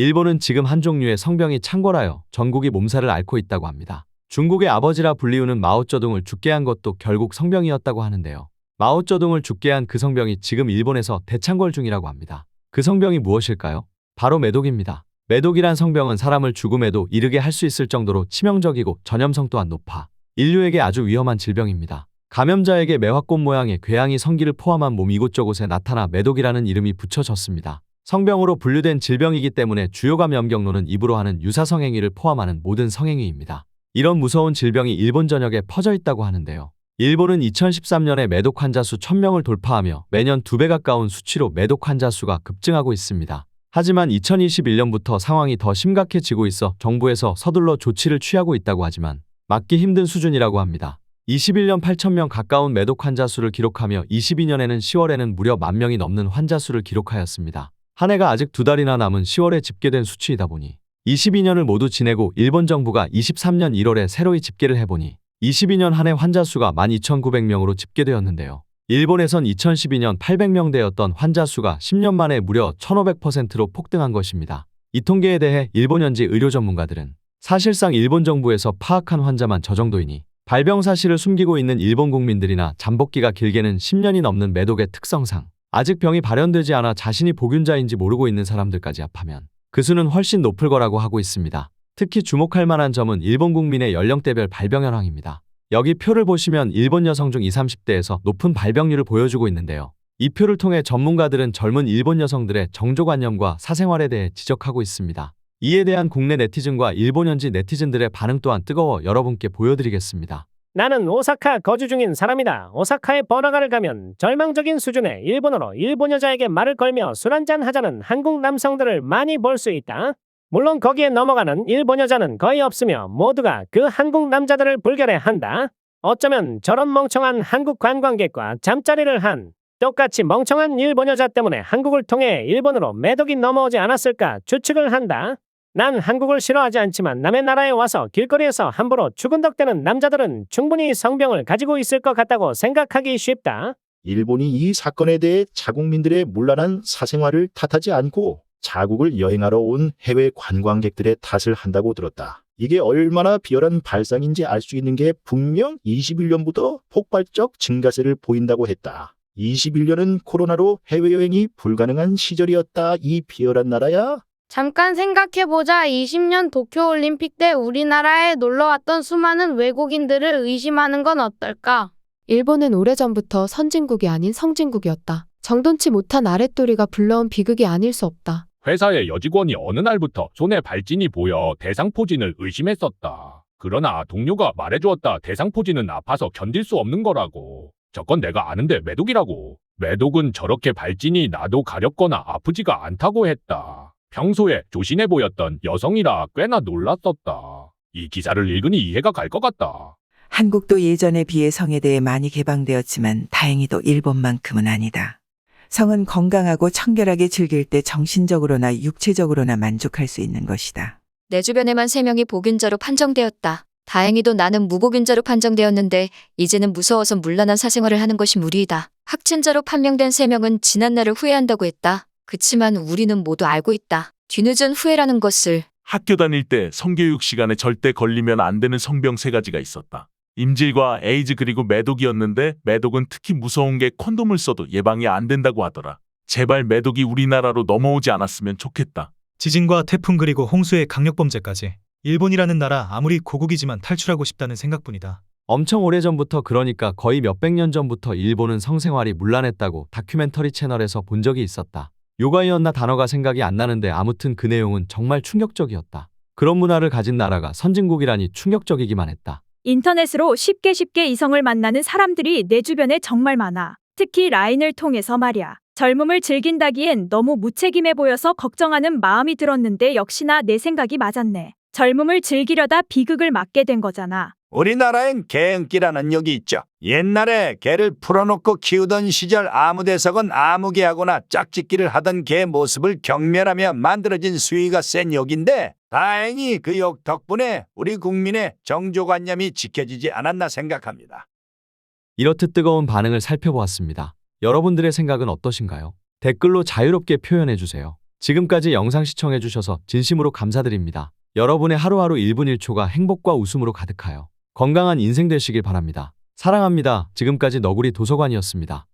일본은 지금 한 종류의 성병이 창궐하여 전국이 몸살을 앓고 있다고 합니다. 중국의 아버지라 불리우는 마오쩌둥을 죽게 한 것도 결국 성병이었다고 하는데요. 마오쩌둥을 죽게 한 그 성병이 지금 일본에서 대창궐 중이라고 합니다. 그 성병이 무엇일까요? 바로 매독입니다. 매독이란 성병은 사람을 죽음에도 이르게 할 수 있을 정도로 치명적이고 전염성 또한 높아 인류에게 아주 위험한 질병입니다. 감염자에게 매화꽃 모양의 궤양이 성기를 포함한 몸 이곳저곳에 나타나 매독이라는 이름이 붙여졌습니다. 성병으로 분류된 질병이기 때문에 주요 감염 경로는 입으로 하는 유사성 행위를 포함하는 모든 성행위입니다. 이런 무서운 질병이 일본 전역에 퍼져 있다고 하는데요. 일본은 2013년에 매독 환자 수 1000명을 돌파하며 매년 2배 가까운 수치로 매독 환자 수가 급증하고 있습니다. 하지만 2021년부터 상황이 더 심각해지고 있어 정부에서 서둘러 조치를 취하고 있다고 하지만 막기 힘든 수준이라고 합니다. 21년 8,000명 가까운 매독 환자 수를 기록하며 22년에는 10월에는 무려 10,000명이 넘는 환자 수를 기록하였습니다. 한 해가 아직 2달이나 남은 10월에 집계된 수치이다 보니 22년을 모두 지내고 일본 정부가 23년 1월에 새로이 집계를 해보니 22년 한 해 환자 수가 12,900명으로 집계되었는데요. 일본에선 2012년 800명대였던 환자 수가 10년 만에 무려 1,500%로 폭등한 것입니다. 이 통계에 대해 일본 현지 의료 전문가들은 사실상 일본 정부에서 파악한 환자만 저 정도이니 발병 사실을 숨기고 있는 일본 국민들이나 잠복기가 길게는 10년이 넘는 매독의 특성상 아직 병이 발현되지 않아 자신이 보균자인지 모르고 있는 사람들까지 합하면 그 수는 훨씬 높을 거라고 하고 있습니다. 특히 주목할 만한 점은 일본 국민의 연령대별 발병 현황입니다. 여기 표를 보시면 일본 여성 중 20, 30대에서 높은 발병률을 보여주고 있는데요. 이 표를 통해 전문가들은 젊은 일본 여성들의 정조관념과 사생활에 대해 지적하고 있습니다. 이에 대한 국내 네티즌과 일본 현지 네티즌들의 반응 또한 뜨거워 여러분께 보여드리겠습니다. 나는 오사카 거주 중인 사람이다. 오사카에 번화가를 가면 절망적인 수준의 일본어로 일본 여자에게 말을 걸며 술 한잔 하자는 한국 남성들을 많이 볼 수 있다. 물론 거기에 넘어가는 일본 여자는 거의 없으며 모두가 그 한국 남자들을 불결해한다. 어쩌면 저런 멍청한 한국 관광객과 잠자리를 한 똑같이 멍청한 일본 여자 때문에 한국을 통해 일본으로 매독이 넘어오지 않았을까 추측을 한다. 난 한국을 싫어하지 않지만 남의 나라에 와서 길거리에서 함부로 추근덕대는 남자들은 충분히 성병을 가지고 있을 것 같다고 생각하기 쉽다. 일본이 이 사건에 대해 자국민들의 문란한 사생활을 탓하지 않고 자국을 여행하러 온 해외 관광객들의 탓을 한다고 들었다. 이게 얼마나 비열한 발상인지 알 수 있는 게 분명 21년부터 폭발적 증가세를 보인다고 했다. 21년은 코로나로 해외여행이 불가능한 시절이었다. 이 비열한 나라야. 잠깐 생각해보자. 20년 도쿄올림픽 때 우리나라에 놀러왔던 수많은 외국인들을 의심하는 건 어떨까? 일본은 오래전부터 선진국이 아닌 성진국이었다. 정돈치 못한 아랫도리가 불러온 비극이 아닐 수 없다. 회사의 여직원이 어느 날부터 손에 발진이 보여 대상포진을 의심했었다. 그러나 동료가 말해주었다. 대상포진은 아파서 견딜 수 없는 거라고. 저건 내가 아는데 매독이라고. 매독은 저렇게 발진이 나도 가렵거나 아프지가 않다고 했다. 평소에 조신해 보였던 여성이라 꽤나 놀랐었다. 이 기사를 읽으니 이해가 갈 것 같다. 한국도 예전에 비해 성에 대해 많이 개방되었지만 다행히도 일본만큼은 아니다. 성은 건강하고 청결하게 즐길 때 정신적으로나 육체적으로나 만족할 수 있는 것이다. 내 주변에만 3명이 보균자로 판정되었다. 다행히도 나는 무보균자로 판정되었는데 이제는 무서워서 문란한 사생활을 하는 것이 무리이다. 확진자로 판명된 3명은 지난날을 후회한다고 했다. 그치만 우리는 모두 알고 있다. 뒤늦은 후회라는 것을. 학교 다닐 때 성교육 시간에 절대 걸리면 안 되는 성병 3가지가 있었다. 임질과 에이즈 그리고 매독이었는데 매독은 특히 무서운 게 콘돔을 써도 예방이 안 된다고 하더라. 제발 매독이 우리나라로 넘어오지 않았으면 좋겠다. 지진과 태풍 그리고 홍수의 강력범죄까지. 일본이라는 나라 아무리 고국이지만 탈출하고 싶다는 생각뿐이다. 엄청 오래전부터 그러니까 거의 몇백 년 전부터 일본은 성생활이 문란했다고 다큐멘터리 채널에서 본 적이 있었다. 요가이었나 단어가 생각이 안 나는데 아무튼 그 내용은 정말 충격적이었다. 그런 문화를 가진 나라가 선진국이라니 충격적이기만 했다. 인터넷으로 쉽게 이성을 만나는 사람들이 내 주변에 정말 많아. 특히 라인을 통해서 말이야. 젊음을 즐긴다기엔 너무 무책임해 보여서 걱정하는 마음이 들었는데 역시나 내 생각이 맞았네. 젊음을 즐기려다 비극을 맞게 된 거잖아. 우리나라엔 개응기라는 욕이 있죠. 옛날에 개를 풀어놓고 키우던 시절 아무대석은 아무개하거나 짝짓기를 하던 개 모습을 경멸하며 만들어진 수위가 센 욕인데 다행히 그 욕 덕분에 우리 국민의 정조관념이 지켜지지 않았나 생각합니다. 이렇듯 뜨거운 반응을 살펴보았습니다. 여러분들의 생각은 어떠신가요? 댓글로 자유롭게 표현해주세요. 지금까지 영상 시청해주셔서 진심으로 감사드립니다. 여러분의 하루하루 1분 1초가 행복과 웃음으로 가득하여 건강한 인생 되시길 바랍니다. 사랑합니다. 지금까지 너구리 도서관이었습니다.